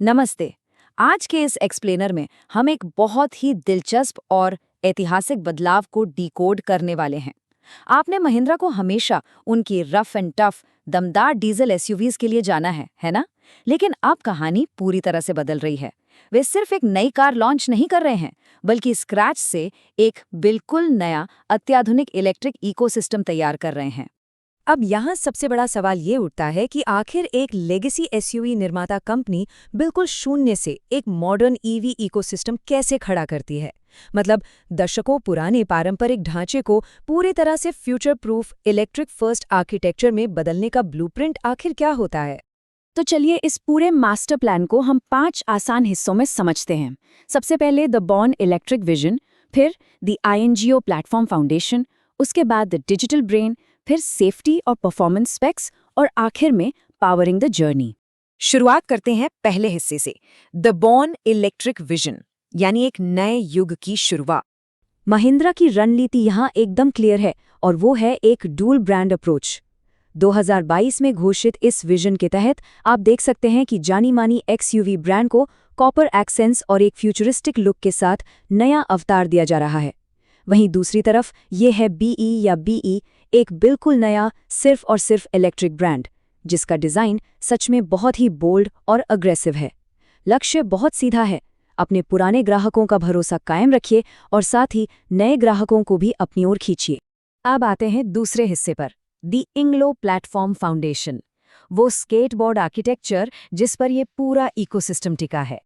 नमस्ते। आज के इस एक्सप्लेनर में हम एक बहुत ही दिलचस्प और ऐतिहासिक बदलाव को डिकोड करने वाले हैं। आपने महिंद्रा को हमेशा उनकी रफ एंड टफ दमदार डीजल एसयूवीज के लिए जाना है ना? लेकिन अब कहानी पूरी तरह से बदल रही है। वे सिर्फ एक नई कार लॉन्च नहीं कर रहे हैं, बल्कि स्क्रैच से एक बिल्कुल नया अत्याधुनिक इलेक्ट्रिक इकोसिस्टम तैयार कर रहे हैं। अब यहाँ सबसे बड़ा सवाल ये उठता है कि आखिर एक लेगेसी एसयूवी निर्माता कंपनी बिल्कुल शून्य से एक मॉडर्न ईवी इकोसिस्टम कैसे खड़ा करती है। मतलब दशकों पुराने पारंपरिक ढांचे को पूरी तरह से future proof electric first architecture में बदलने का ब्लूप्रिंट आखिर क्या होता है। तो चलिए इस पूरे मास्टर प्लान को हम 5 आसान हिस्सों में समझते हैं। सबसे पहले द बॉर्न इलेक्ट्रिक विजन, फिर द आईएनजीओ प्लेटफॉर्म फाउंडेशन, उसके बाद द डिजिटल ब्रेन, फिर सेफ्टी और परफॉर्मेंस स्पेक्स और आखिर में पावरिंग द जर्नी। शुरुआत करते हैं पहले हिस्से से, द बॉर्न इलेक्ट्रिक विजन, यानी एक नए युग की शुरुआत। महिंद्रा की रणनीति यहाँ एकदम क्लियर है और वो है एक डुअल ब्रांड अप्रोच। 2022 में घोषित इस विजन के तहत आप देख सकते हैं कि जानी मानी एक्सयूवी ब्रांड को कॉपर एक्सेंट्स और एक फ्यूचरिस्टिक लुक के साथ नया अवतार दिया जा रहा है। वहीं दूसरी तरफ ये है बीई या बीई, एक बिल्कुल नया सिर्फ और सिर्फ इलेक्ट्रिक ब्रांड, जिसका डिज़ाइन सच में बहुत ही बोल्ड और अग्रेसिव है। लक्ष्य बहुत सीधा है, अपने पुराने ग्राहकों का भरोसा कायम रखिए और साथ ही नए ग्राहकों को भी अपनी ओर खींचिए। अब आते हैं दूसरे हिस्से पर, द इंग्लो प्लेटफॉर्म फाउंडेशन, वो स्केटबोर्ड आर्किटेक्चर जिस पर ये पूरा इकोसिस्टम टिका है।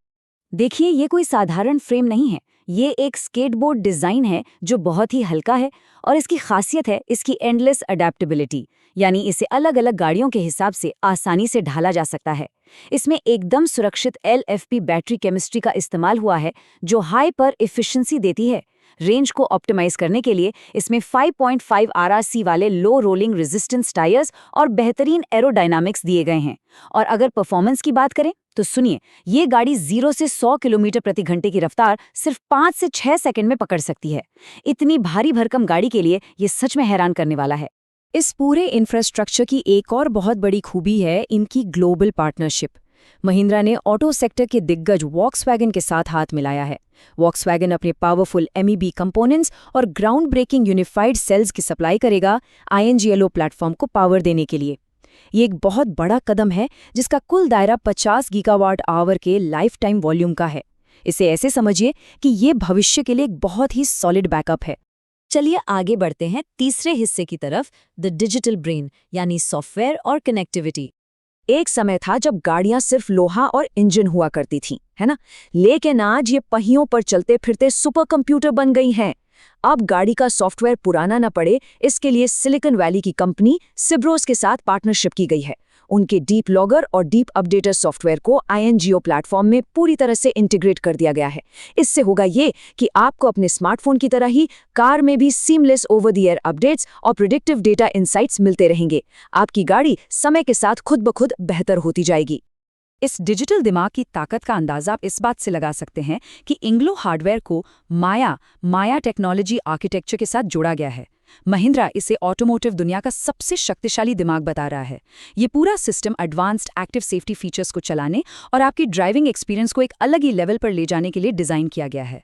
देखिए, ये कोई साधारण फ्रेम नहीं है, ये एक स्केटबोर्ड डिज़ाइन है जो बहुत ही हल्का है और इसकी खासियत है इसकी एंडलेस अडेप्टेबिलिटी, यानी इसे अलग अलग गाड़ियों के हिसाब से आसानी से ढाला जा सकता है। इसमें एकदम सुरक्षित LFP बैटरी केमिस्ट्री का इस्तेमाल हुआ है जो हाई पर एफिशिएंसी देती है। रेंज को ऑप्टिमाइज करने के लिए इसमें 5.5 RRC वाले लो रोलिंग रेजिस्टेंस टायर्स और बेहतरीन एरोडायनामिक्स दिए गए हैं। और अगर परफॉर्मेंस की बात करें तो सुनिए, ये गाड़ी 0 से 100 किलोमीटर प्रति घंटे की रफ्तार सिर्फ 5 से 6 सेकंड में पकड़ सकती है। इतनी भारी भरकम गाड़ी के लिए ये सच में हैरान करने वाला है। इस पूरे इंफ्रास्ट्रक्चर की एक और बहुत बड़ी खूबी है इनकी ग्लोबल पार्टनरशिप। महिंद्रा ने ऑटो सेक्टर के दिग्गज वॉक्सवैगन के साथ हाथ मिलाया है। वॉक्सवैगन अपने पावरफुल MEB कंपोनेंट्स और ग्राउंड ब्रेकिंग यूनिफाइड सेल्स की सप्लाई करेगा INGLO प्लेटफॉर्म को पावर देने के लिए। ये एक बहुत बड़ा कदम है जिसका कुल दायरा 50 गीगावाट आवर के लाइफ टाइम वॉल्यूम का है। इसे ऐसे समझिए कि ये भविष्य के लिए एक बहुत ही सॉलिड बैकअप है। चलिए आगे बढ़ते हैं तीसरे हिस्से की तरफ, द डिजिटल ब्रेन, यानी सॉफ्टवेयर और कनेक्टिविटी। एक समय था जब गाड़ियां सिर्फ लोहा और इंजन हुआ करती थीं, है ना? लेकिन आज ये पहियों पर चलते फिरते सुपर कंप्यूटर बन गई हैं। अब गाड़ी का सॉफ्टवेयर पुराना न पड़े, इसके लिए सिलिकॉन वैली की कंपनी सिब्रोस के साथ पार्टनरशिप की गई है। उनके डीप लॉगर और डीप अपडेटर सॉफ्टवेयर को INGO प्लेटफॉर्म में पूरी तरह से इंटीग्रेट कर दिया गया है। इससे होगा ये कि आपको अपने स्मार्टफोन की तरह ही कार में भी seamless over the air updates और प्रिडिक्टिव डेटा इनसाइट्स मिलते रहेंगे। आपकी गाड़ी समय के साथ खुद ब खुद बेहतर होती जाएगी। इस डिजिटल दिमाग की ताकत का अंदाजा आप इस बात से लगा सकते हैं कि इंग्लो हार्डवेयर को माया टेक्नोलॉजी आर्किटेक्चर के साथ जोड़ा गया है। महिंद्रा इसे ऑटोमोटिव दुनिया का सबसे शक्तिशाली दिमाग बता रहा है। ये पूरा system advanced active safety features को चलाने और आपकी ड्राइविंग एक्सपीरियंस को एक अलग ही लेवल पर ले जाने के लिए डिज़ाइन किया गया है।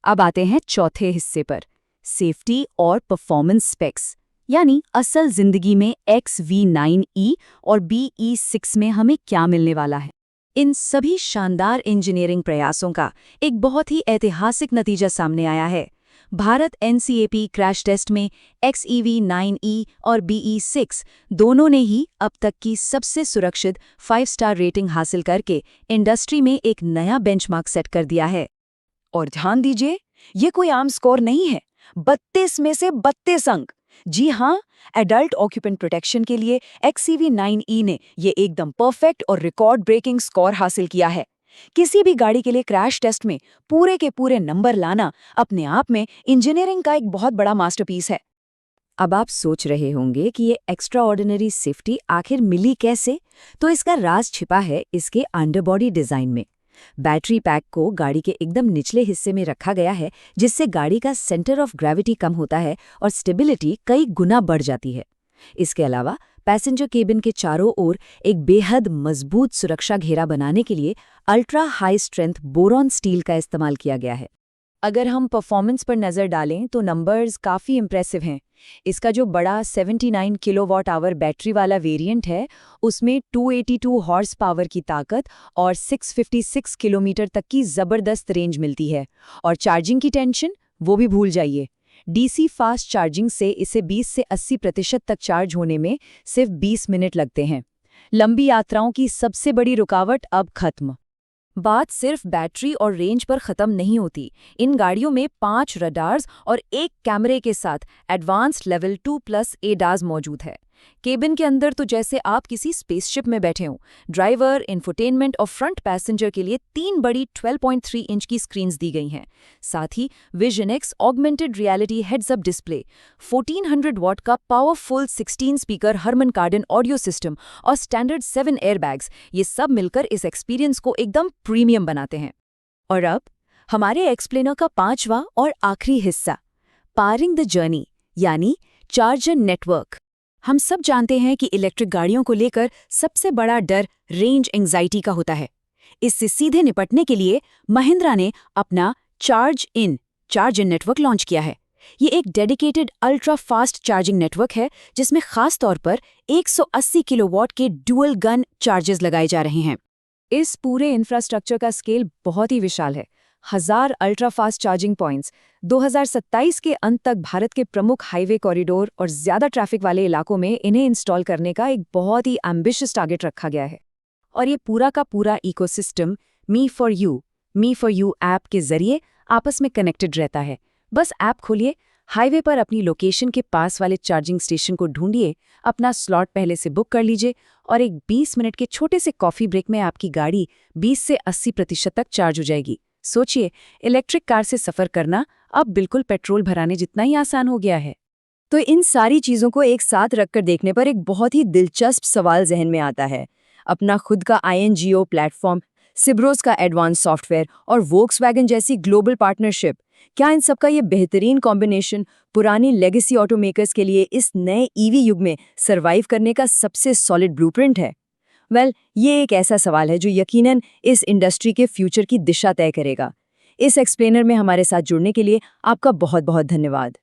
अब आते हैं चौथे हिस्से पर, सेफ्टी और परफॉर्मेंस स्पेक्स, यानी असल जिंदगी में XV9E और BE6 में हमें क्या मिलने वाला है। इन सभी शानदार इंजीनियरिंग प्रयासों का एक बहुत ही ऐतिहासिक नतीजा सामने आया है। भारत NCAP क्रैश टेस्ट में XEV9E और BE6 दोनों ने ही अब तक की सबसे सुरक्षित 5 स्टार रेटिंग हासिल करके इंडस्ट्री में एक नया बेंचमार्क सेट कर दिया है। और ध्यान दीजिए, ये कोई आम स्कोर नहीं है, 32 में से 32 अंक। जी हाँ, एडल्ट ऑक्यूपेंट प्रोटेक्शन के लिए XEV9E ने ये एकदम परफेक्ट और रिकॉर्ड ब्रेकिंग स्कोर हासिल किया है। किसी भी गाड़ी के लिए क्रैश टेस्ट में पूरे के पूरे नंबर लाना अपने आप में इंजीनियरिंग का एक बहुत बड़ा मास्टरपीस है। अब आप सोच रहे होंगे कि ये एक्स्ट्रा ऑर्डिनरी सेफ्टी आखिर मिली कैसे? तो इसका राज छिपा है इसके अंडरबॉडी डिजाइन में। बैटरी पैक को गाड़ी के एकदम निचले हिस्से में रखा गया है, जिससे गाड़ी का सेंटर ऑफ ग्रेविटी कम होता है और स्टेबिलिटी कई गुना बढ़ जाती है। इसके अलावा पैसेंजर केबिन के चारों ओर एक बेहद मजबूत सुरक्षा घेरा बनाने के लिए ultra high strength boron steel का इस्तेमाल किया गया है। अगर हम परफॉर्मेंस पर नज़र डालें तो नंबर्स काफ़ी इम्प्रेसिव हैं। इसका जो बड़ा 79 किलोवाट आवर बैटरी वाला वेरिएंट है, उसमें 282 हॉर्स पावर की ताकत और 656 किलोमीटर तक की ज़बरदस्त रेंज मिलती है। और चार्जिंग की टेंशन वो भी भूल जाइए। डीसी फास्ट चार्जिंग से इसे 20 से 80% तक चार्ज होने में सिर्फ 20 मिनट लगते हैं। लंबी यात्राओं की सबसे बड़ी रुकावट अब खत्म। बात सिर्फ बैटरी और रेंज पर खत्म नहीं होती। इन गाड़ियों में 5 रडार्स और 1 कैमरे के साथ एडवांस्ड लेवल 2+ एडास मौजूद है। केबिन के अंदर तो जैसे आप किसी स्पेसशिप में बैठे हों। ड्राइवर, इंफोटेनमेंट और फ्रंट पैसेंजर के लिए 3 बड़ी 12.3 इंच की स्क्रीन्स दी गई हैं। साथ ही vision X augmented reality heads up display, 1400 watt का powerful 16 speaker Harman Kardon audio system और स्टैंडर्ड 7 एयरबैग्स, ये सब मिलकर इस एक्सपीरियंस को एकदम प्रीमियम बनाते हैं। और अब हमारे एक्सप्लेनर का 5वां और आखिरी हिस्सा, पावरिंग द जर्नी, यानी चार्जर नेटवर्क। हम सब जानते हैं कि इलेक्ट्रिक गाड़ियों को लेकर सबसे बड़ा डर रेंज एंग्जाइटी का होता है। इससे सीधे निपटने के लिए महिंद्रा ने अपना चार्ज इन नेटवर्क लॉन्च किया है। ये एक dedicated ultra fast charging network है जिसमें खास तौर पर 180 किलोवाट के डुअल गन चार्जर्स लगाए जा रहे हैं। इस पूरे इंफ्रास्ट्रक्चर का स्केल बहुत ही विशाल है। 1000 अल्ट्रा फास्ट चार्जिंग पॉइंट्स 2027 के अंत तक भारत के प्रमुख हाईवे कॉरिडोर और ज्यादा ट्रैफिक वाले इलाकों में इन्हें इंस्टॉल करने का एक बहुत ही एम्बिशियस टारगेट रखा गया है। और ये पूरा का पूरा ecosystem me for you app के जरिए आपस में कनेक्टेड रहता है। बस ऐप खोलिए, हाईवे पर अपनी लोकेशन के पास वाले चार्जिंग स्टेशन को ढूंढिए, अपना स्लॉट पहले से बुक कर लीजिए और एक 20 मिनट के छोटे से कॉफी ब्रेक में आपकी गाड़ी 20 से 80% तक चार्ज हो जाएगी। सोचिए, इलेक्ट्रिक कार से सफर करना अब बिल्कुल पेट्रोल भराने जितना ही आसान हो गया है। तो इन सारी चीजों को एक साथ रखकर देखने पर एक बहुत ही दिलचस्प सवाल जहन में आता है। अपना खुद का INGO प्लेटफॉर्म, सिब्रोस का एडवांस सॉफ्टवेयर और वोक्सवैगन जैसी ग्लोबल पार्टनरशिप, क्या इन सबका ये बेहतरीन कॉम्बिनेशन पुरानी लेगेसी ऑटोमेकर्स के लिए इस नए EV युग में सर्वाइव करने का सबसे सॉलिड ब्लूप्रिंट है? ये एक ऐसा सवाल है जो यकीनन इस इंडस्ट्री के फ्यूचर की दिशा तय करेगा। इस एक्सप्लेनर में हमारे साथ जुड़ने के लिए आपका बहुत बहुत धन्यवाद।